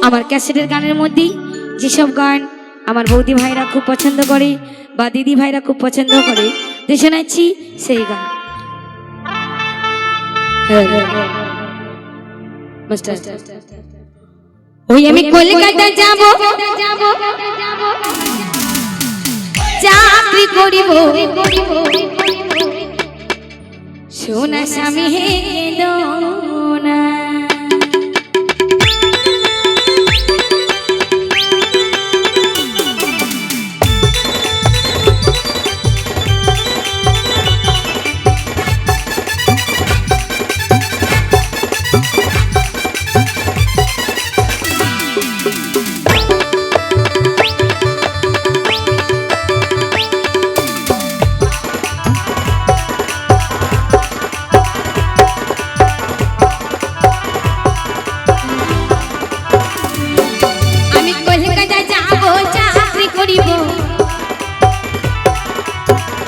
আমার ক্যাসেটের গানের মধ্যেই যেসব গান আমার বৌদি ভাইরা খুব পছন্দ করে বা দিদি ভাইরা খুব পছন্দ করে যে শোনাচ্ছি সেই গান। ওই আমি কলকাতা যাব চাকরি করিব সোনা স্বামী হে দোনা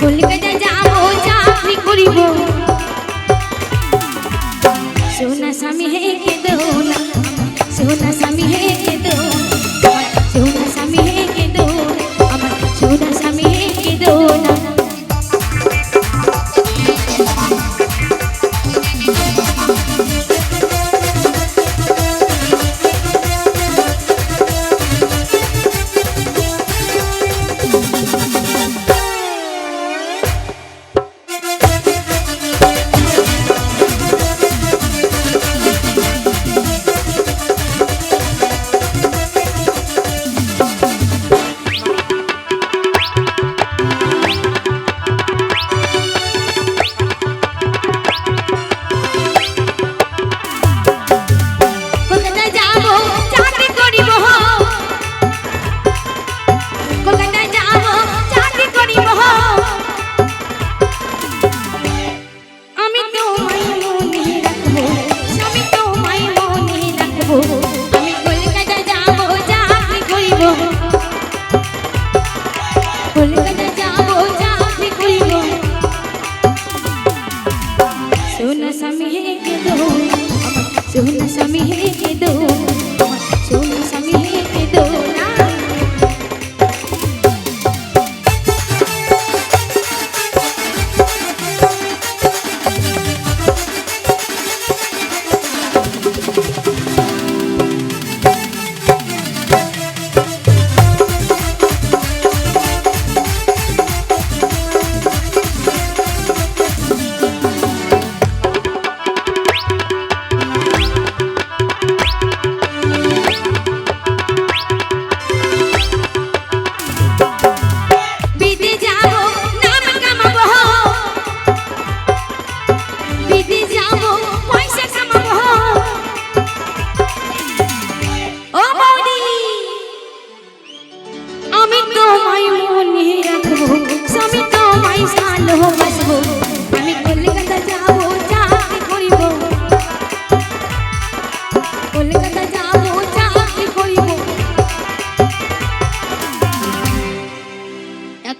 কলকাতা যাব চাকরি করিব সোনা স্বামী হে দোনা সোনা স্বামী হে দোনা সোনা স্বামী হে দোনা আমার সোনা স্বামী হে দোনা सोना स्वामी हे दो सोना स्वामी हे दो सोना स्वामी हे दो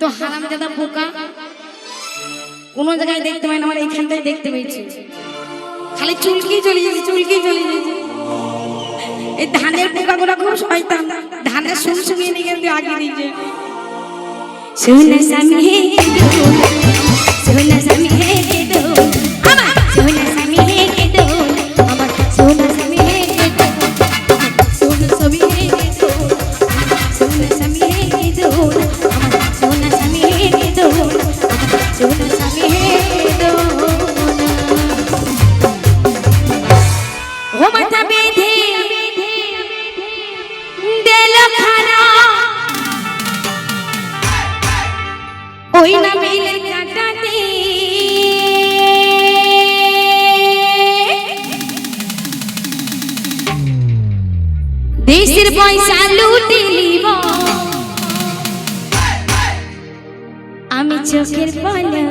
तो হারামজাদা বোকা কোন জায়গায় দেখতে পাই না আমার এইখানটাই দেখতে পেয়েছি খালি চুলকি চলে যাচ্ছে এই ধানের পোকাগুলো খুব শয়তান ধানের সুমসুমিয়ে নিয়ে গেলে আগে দিয়েছে সোনা স্বামী হে সোনা স্বামী হে দো আমার সোনা স্বামী হে দো আমার সোনা স্বামী হে দো সোনা স্বামী হে দো সোনা স্বামী হে দো सोना स्वामी हे दो सोना स्वामी हे दो हो माथा बेधे देलो खाना ओई ना मिले काटा दे देशेर पैसा लूटे लिबो আমি চোখের পলকে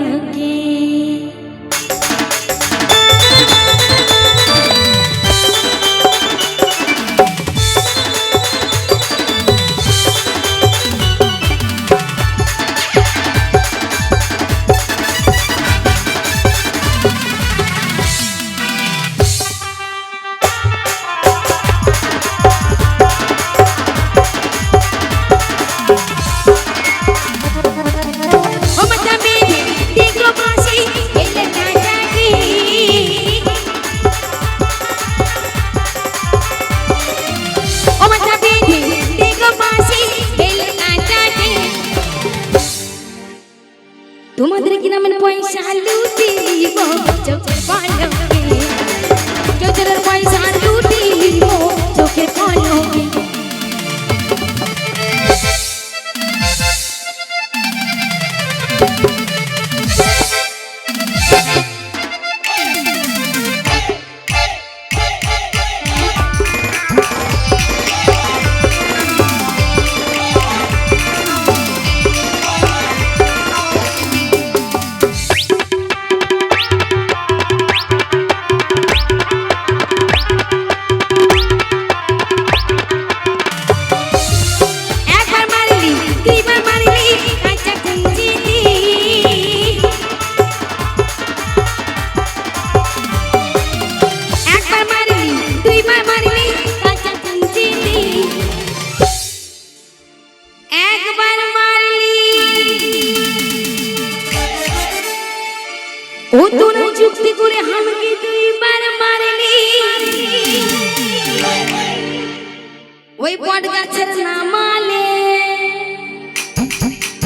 ওই বট গাছের নামালে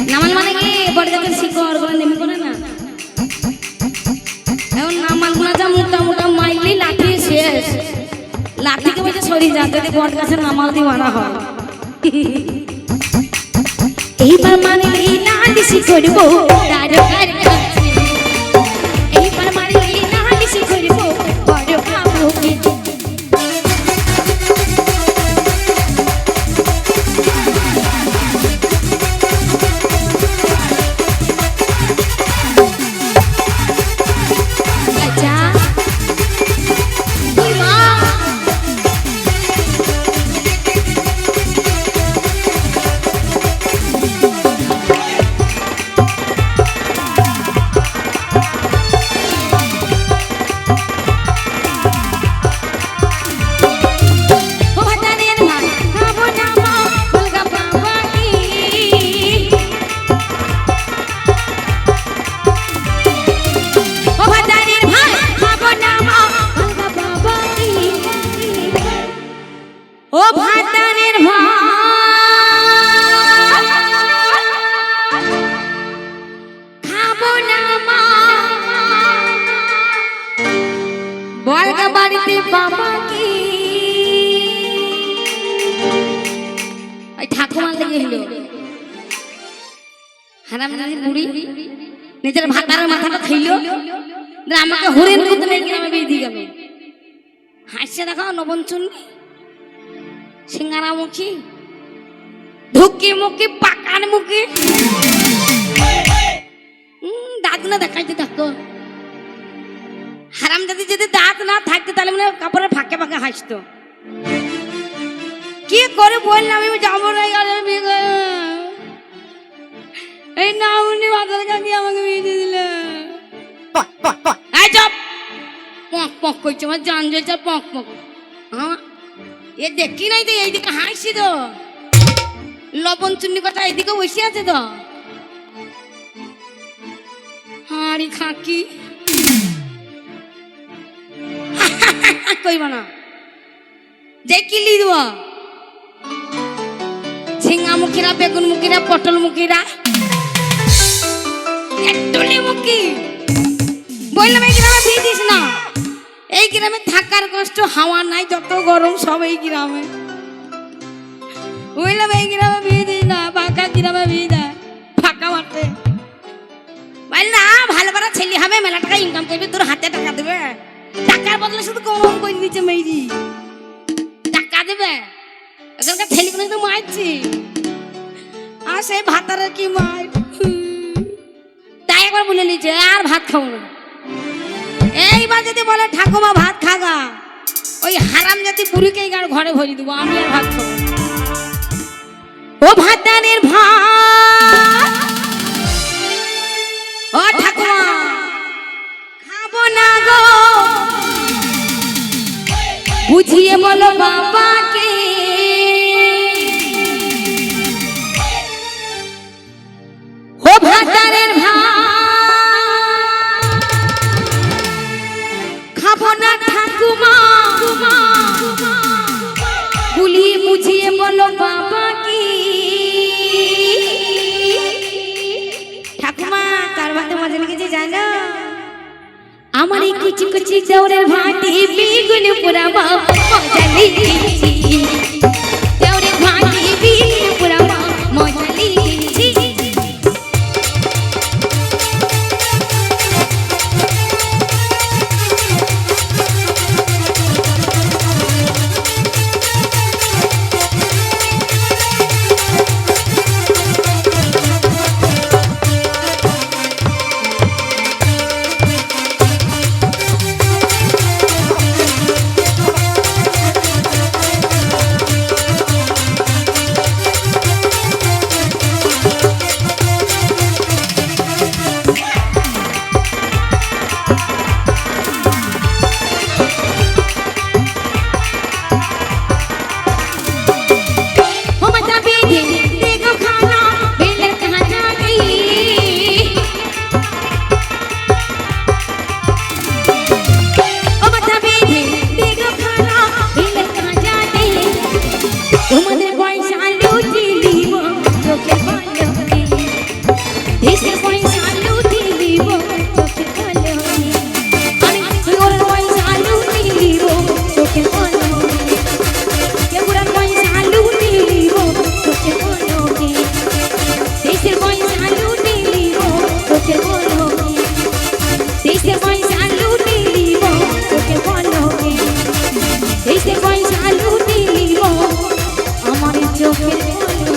নামাল মানে কি বট গাছের শিকড় গুলো নেমে পড়ে না এখন নামাল গুলো যা মোটা মোটা মাইলি লাঠি শেষ লাঠিকে বলছে সরিয়ে যা যদি বট গাছের নামাল দিয়ে মারা হয় এইবার মানিলি নালিশি করবো তারকার কাছে এইবার মানিলি নালিশি করবো বড় বাবুকে বাড়িতে বাবা কি ঠাকুমার লেগে হলো হারামজাদি বুড়ি নিজের ভাতার মাথাটা খাইলো আমাকে হরেন করতে নেই গ্রামে বিয়ে দিয়ে যাবে হাসছে দেখাও নবন চুন্নি সিঙ্গারা মুখী ধুকি মুখী পাকান মুখী দাঁত না দেখাইতে থাকতো হারামজাদি যদি দাঁত না থাকতো তাহলে মানে কাপড়ের ফাঁকে ফাঁকে হাসতো কি করে বললাম আমি যাবো না এই না উনি মাথার কাকি আমাকে বিয়ে দিয়ে দিলে চপ পক পক করছে আমার জান যাচ্ছে পক পক এ দেখি নাই তো এইদিকে হাসছি তো লবণ চুন্নি কথা এইদিকে বসে আছে তো হাড়ি খাকি কইবা না যে কিলি দিব ঝিঙ্গা মুখিরা বেগুন মুখিরা পটল মুখিরা একটুলি মুখি বললাম এই গ্রামে বিয়ে দিস না এই গ্রামে থাকার কষ্ট হাওয়া নাই যত গরম সব এই গ্রামে বললাম এই গ্রামে বিয়ে দিস না ফাঁকা গ্রামে বিয়ে দেয় ফাঁকা মাঠে বল না ভালো ভালো ছেলে হবে মেলা টাকা ইনকাম করবে তোর হাতে টাকা দেবে টাকার বদলে শুধু কম করে দিচ্ছে মেয়েজি টাকা দেবে এখানকার ছেলেগুলো তো মারছি আর সেই ভাতারের কি মার তাই একবার বলে নিচ্ছে আর ভাত খাবো না এইবার যদি বলে ঠাকুমা ভাত খাগা ওই হারাম জাতি বুড়িকে ঘরে ভরি দেবো আমি আর ভাত খাবো ও ভাতারের ভাত ও ঠাকুমা খাবো না গো বুঝিয়ে বলো বাবাকে ও ভাতারের খাবো না ঠাকুমা বুলিয়ে বুঝিয়ে বলো বাবাকে ঠাকুমা কার ভাতে মজা লেগেছে জানো আমার এই কুচি কুচি চাউরের ভাতে বেগুন পোড়াবা মজা লেগেছে চাউরের ভাতে বেগুন পোড়াবা মজা লেগেছে লোকের বলে